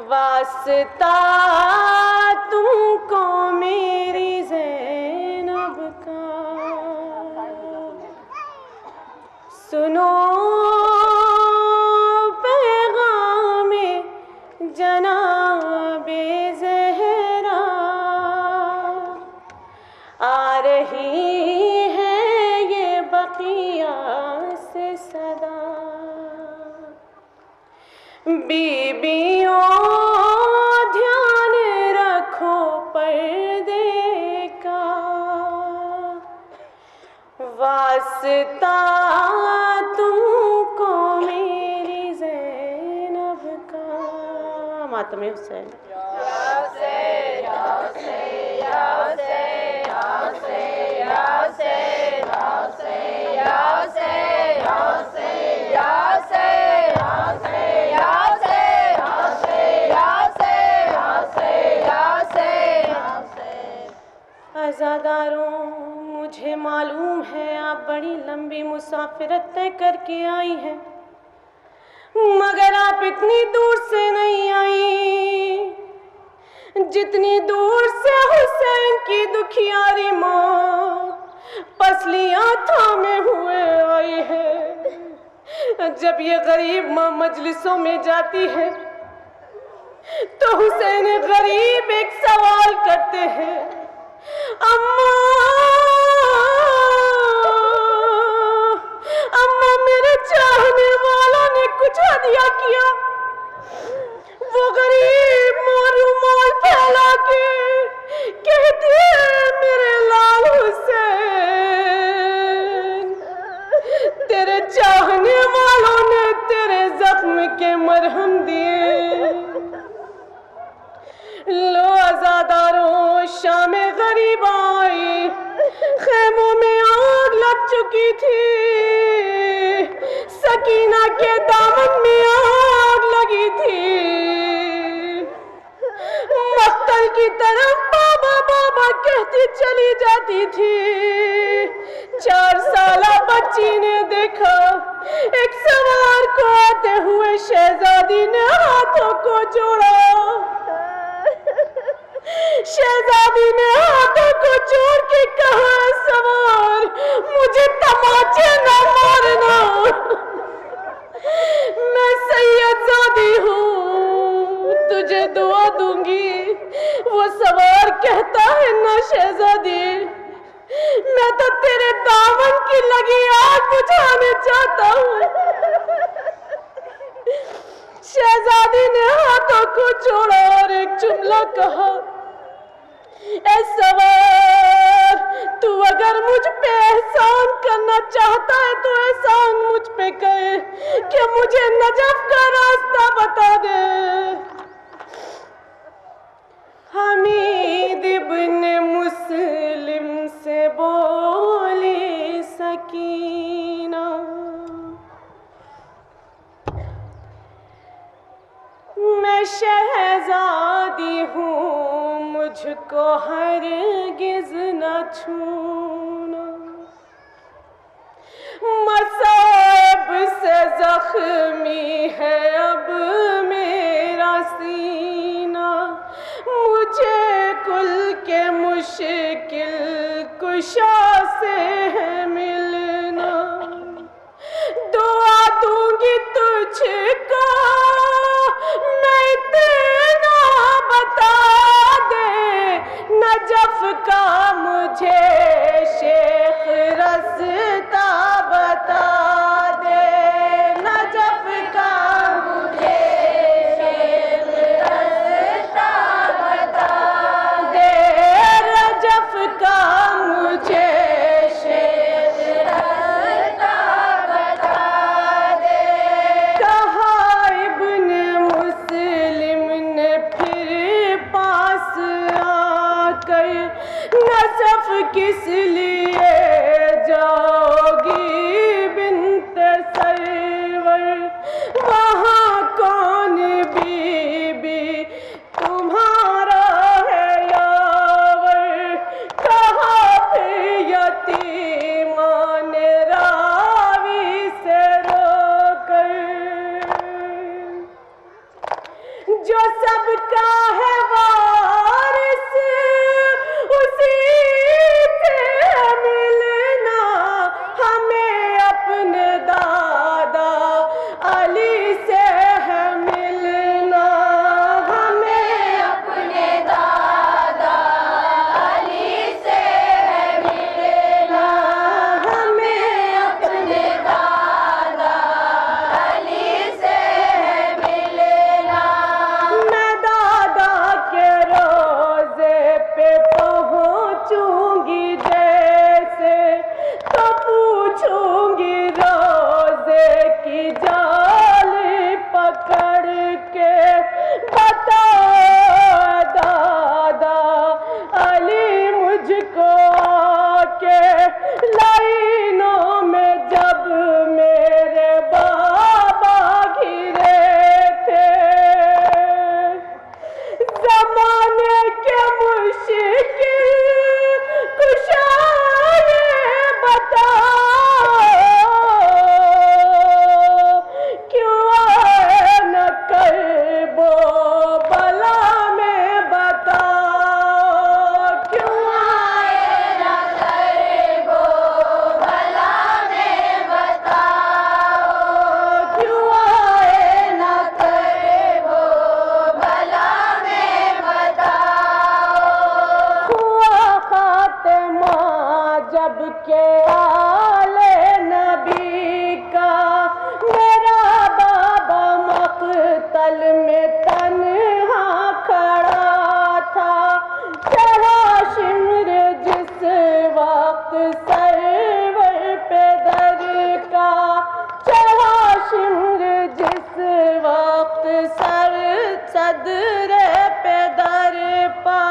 वास्ता तुमको मेरी ज़ैनब का, सुनो पैगामे जनाबे ज़हरा, आ रही है ये बकिया से सदा। बीबियों ध्यान रखो पर्दे का, वास्ता तुमको मेरी ज़ैनब का। मातमे हुसैन। अज़ादारों, मुझे मालूम है आप बड़ी लंबी मुसाफिरत तय करके आई हैं, मगर आप इतनी दूर से नहीं आई जितनी दूर से हुसैन की दुखियारी माँ पसलियाँ थामे हुए आई है। जब ये गरीब माँ मजलिसों में जाती है तो हुसैन गरीब एक सवाल करते हैं, अम्मा अम्मा मेरे चाहने वालों ने कुछ हदिया किया। वो गरीब रुमाल फैला के कहती है, मेरे लाल हुसैन, तेरे चाहने वालों ने तेरे जख्म के मरहम दिए। लो अज़ादारों, शाम गरीब आई, खेमों में आग लग चुकी थी, सकीना के दामन में आग लगी थी। मख्तल की तरफ बाबा बाबा कहती चली जाती थी। 4 साला बच्ची ने देखा एक सवार को आते हुए, शहजादी ने हाथों को जोड़ा। शहजादी ने हाथों को जोड़ के कहा, सवार मुझे तमाचे न मारना, मैं सैयदजादी हूँ, तुझे दुआ दूंगी। वो सवार कहता है, ना शहजादी, मैं तो तेरे दामन की लगी आग बुझाने चाहता हूँ। शहजादी ने हाथों को छोड़ा और एक जुमला कहा, ऐ सवार, तू अगर मुझ पे एहसान करना चाहता है तो एहसान मुझ पे करे कि मुझे नजफ का रास्ता बता दे। हमीद इब्न मुस्लिम से बोली सकीना, मैं शहजादी हूँ, मुझको हरगिज़ न छूना। मसाइब से ज़ख्मी है अब मेरा सीना, मुझे कुल के मुश्किल कुशा से है मिलना। दुआ दूंगी तुझको मैं इतना बता दे, नजफ का मुझे शेख रास्ता बता दे, नजफ का मुझे शेख रास्ता बता दे, नजफ का मुझे शेख रास्ता बता दे। कहा इब्न मुस्लिम ने फिर पास आकर, नजफ किस लिए जाओगी बिन्ते सरवर, वहाँ कौन बीबी तुम्हारा है यावर। कहा फिर यतीमा ने रावी से रोकर, जो सब जब के आले नबी का मेरा बाबा मक़तल में तन्हा खड़ा था। चढ़ा शिमर जिस वक्त सरवर पे दर का, चढ़ा शिमर जिस वक्त सदर पे दर पा,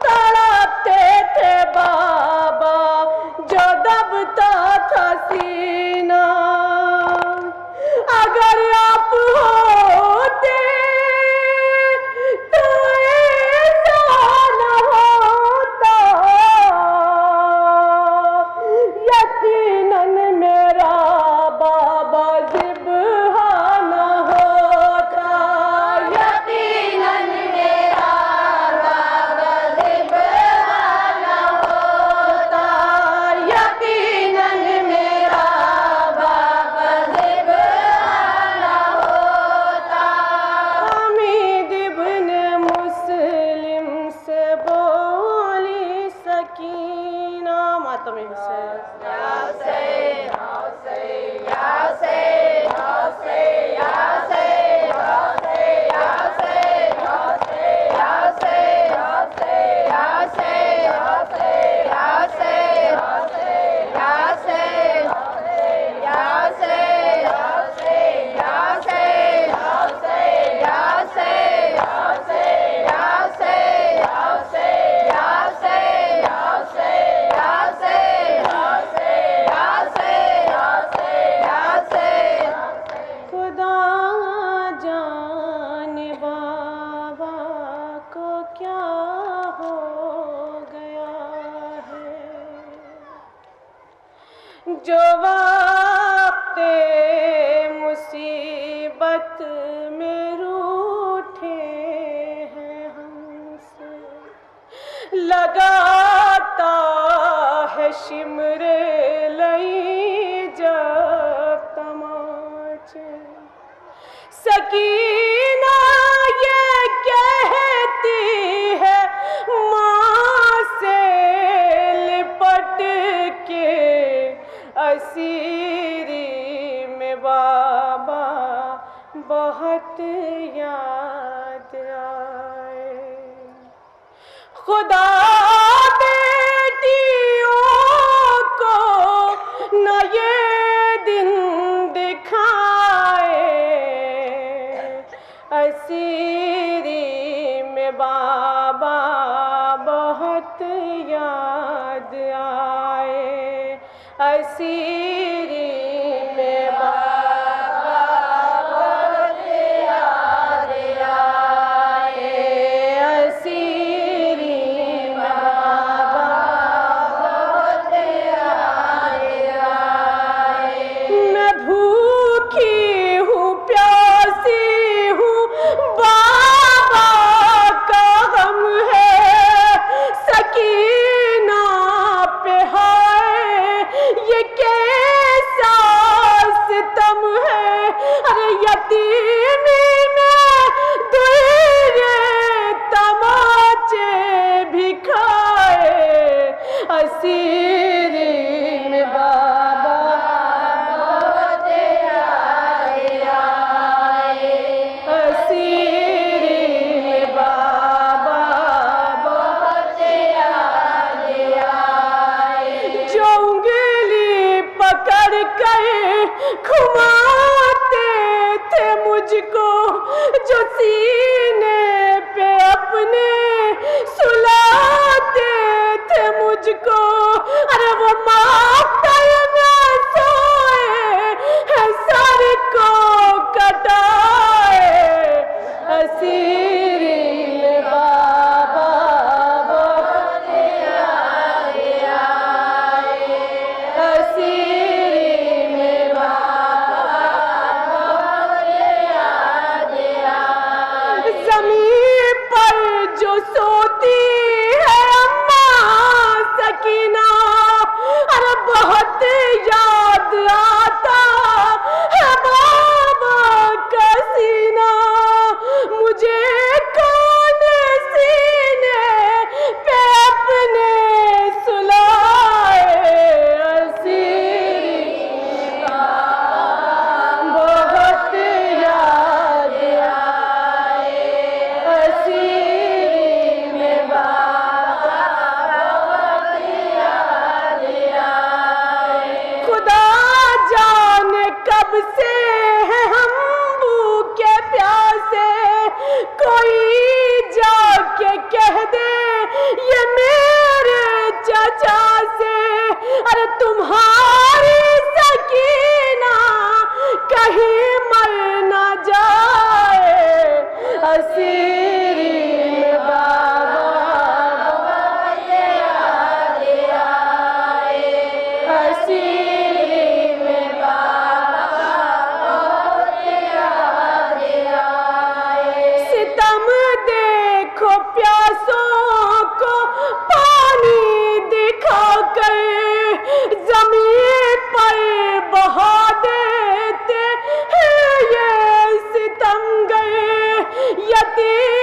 तड़पते थे बाबा जो दबता था सीना। अगर आप होते तो ऐसा न होता, यकीनन मेरा बाबा ज़िब्हा न होता, यकीनन मेरा बाबा ज़िब्हा न होता, यकीनन मेरा बाबा ज़िब्हा न होता। हमीद इब्न मुस्लिम से बोली सकीना, मातम हुसैन जो वक्त मुसीबत में रूठे हैं हमसे, लगाता है शिमरे लई जब तमाचे। सकीना ये कहती है माँ से लिपट के, असीरी में बाबा बहुत याद आए। खुदा बेटियों को न ये दिन दिखाए, असीरी में बाबा बहुत याद आए, असीरी में बाबा बहुत याद आए, असीरी में बाबा बहुत याद आए। मैं भूखी हूँ प्यासी हूँ, बाबा का गम है, सकीना पे ये कैसा सितम है। अरे यतीमी में दुर्रे तमाचे भी खाए, असीरी में बाबा बहुत याद आए, असीरी में बाबा बहुत याद आए। जो पकड़ कर घुमाते थे मुझको, जो सीने पे अपने सुलाते थे मुझको, अरे वो मातल में सोए हैं सर को कटाए, असीरी में बाबा बहुत याद आए, असीरी में बाबा बहुत याद आए। ज़मीन पर जो सोती है अम्मा सकीना, अरे कब से हैं हम भूखे प्यासे, कोई जाके कह दे ये मेरे चाचा से। अरे तुम्हारी सकीना कहीं मर ना जाए, असीरी में बाबा याद आए, असीरी में बाबा याद आए। सितम देखो प्यासों को पानी दिखा कर जमीन पर बहा देते हैं ये सितमगर। यतीम